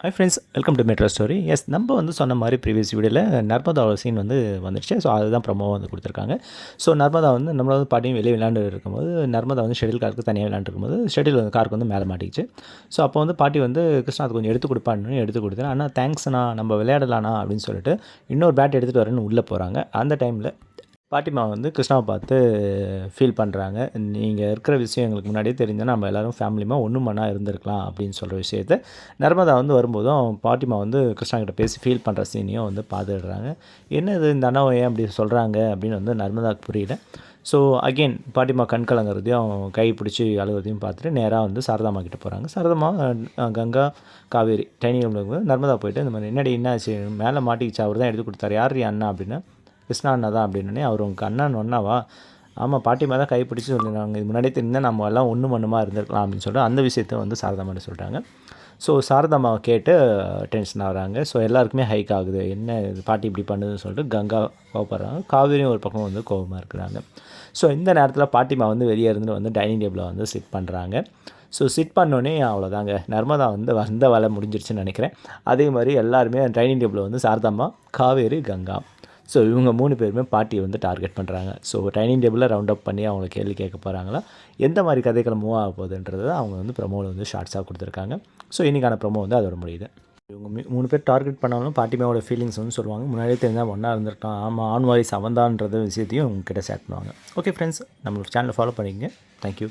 Hi friends, welcome to metro story. Yes, நம்ம வந்து சொன்ன மாதிரி ப்ரீவியஸ் வீடியோவில் நர்மதாவோட சீன் வந்து வந்துடுச்சு. ஸோ அதுதான் ப்ரமோவாக வந்து கொடுத்துருக்காங்க. ஸோ நர்மதா வந்து நம்மளோட பாட்டியும் வெளியே விளையாண்டு இருக்கும்போது, நர்மதா வந்து ஷெடியூல் காருக்கு தனியாக விளையாண்டுருக்கும்போது ஷெடியூல் வந்து காருக்கு வந்து மேலே மாட்டிக்கிச்சு. ஸோ அப்போ வந்து பாட்டி வந்து கிருஷ்ணா அது கொஞ்சம் எடுத்து கொடுப்பான்னு எடுத்து கொடுத்தேன். ஆனால் தேங்க்ஸ்ண்ணா, நம்ம விளையாடலாண்ணா அப்படின்னு சொல்லிட்டு இன்னொரு பேட் எடுத்துகிட்டு வரேன்னு உள்ளே போகிறாங்க. அந்த டைமில் பாட்டிமா வந்து கிருஷ்ணாவை பார்த்து ஃபீல் பண்ணுறாங்க. நீங்கள் இருக்கிற விஷயம் எங்களுக்கு முன்னாடியே தெரிஞ்சால் நம்ம எல்லோரும் ஃபேமிலியுமா ஒன்று மண்ணா இருந்திருக்கலாம் அப்படின்னு சொல்கிற விஷயத்த நர்மதா வந்து வரும்போதும் பாட்டிமா வந்து கிருஷ்ணா கிட்ட பேசி ஃபீல் பண்ணுற சீனையும் வந்து பார்த்துடுறாங்க. என்னது இந்த அண்ணாவை ஏன் அப்படி சொல்கிறாங்க அப்படின்னு வந்து நர்மதாவுக்கு புரியல. ஸோ அகெயின் பாட்டிமா கண் கலங்குறதையும் கை பிடிச்சி அழுகிறதையும் பார்த்துட்டு நேராக வந்து சாரதாமா கிட்டே போகிறாங்க. சாரதாமா கங்கா காவேரி டைனிங் ரூமில் இருக்கும்போது நர்மதா போயிட்டு இந்த மாதிரி என்னடி என்னாச்சு, மேலே மாட்டிக்கிச்சு, அவர் தான் எடுத்து கொடுத்தாரு, யார் அண்ணா அப்படின்னா கிருஷ்ணா அண்ணா தான் அப்படின்னே அவர் உங்கள் அண்ணன் ஒன்றாவா, ஆமாம் பாட்டிமா தான் கைப்பிடிச்சி சொல்லியிருந்தாங்க, இது முன்னாடியே தெரிஞ்சால் நம்ம எல்லாம் ஒன்று மண்ணுமா இருந்திருக்கலாம் அப்படின்னு சொல்லிட்டு அந்த விஷயத்த வந்து சாரதாமாட்ட சொல்லிட்டாங்க. ஸோ சாரதாமாவை கேட்டு டென்ஷன் ஆகிறாங்க. ஸோ எல்லாருக்குமே ஹைக் ஆகுது, என்ன இது பாட்டி இப்படி பண்ணுதுன்னு சொல்லிட்டு கங்கா கோவப்படுறாங்க. காவேரியும் ஒரு பக்கம் வந்து கோபமாக இருக்கிறாங்க. ஸோ இந்த நேரத்தில் பாட்டிமா வந்து வெளியே இருந்து வந்து டைனிங் டேபிளில் வந்து சிட் பண்ணுறாங்க. ஸோ சிட் பண்ணோன்னே அவ்வளோதாங்க, நர்மதா வந்து வந்த வேலை முடிஞ்சிருச்சுன்னு நினைக்கிறேன். அதே மாதிரி எல்லாருமே டைனிங் டேபிளில் வந்து சாரதாமா, காவேரி, கங்கா, ஸோ இவங்க 3 பேருமே பாட்டியை வந்து டார்கெட் பண்ணுறாங்க. ஸோ டைனிங் டேபிளில் ரவுண்ட் அப் பண்ணி அவங்கள கேள்வி கேட்க போகிறாங்களா, எந்த மாதிரி கதைகளை மூவ் ஆக போகுதுன்றது அவங்க வந்து ப்ரமோவில் வந்து ஷார்ட்ஸாக கொடுத்துருக்காங்க. ஸோ இன்றைக்கான ப்ரமோ வந்து அதோட முடியுது. இவங்க 3 பேர் டார்கெட் பண்ணாலும் பாட்டிமாவோட ஃபீலிங்ஸ் வந்து சொல்லுவாங்க. முன்னாடியே தெரிஞ்சால் ஒன்றா இருந்திருக்கலாம், ஆமாம் ஆண் வாரிசு அவன்தான்றது விஷயத்தையும் உங்ககிட்ட ஷேர் பண்ணுவாங்க. ஓகே ஃப்ரெண்ட்ஸ், நம்மளோட சேனலை ஃபாலோ பண்ணிக்கங்க. தேங்க்யூ.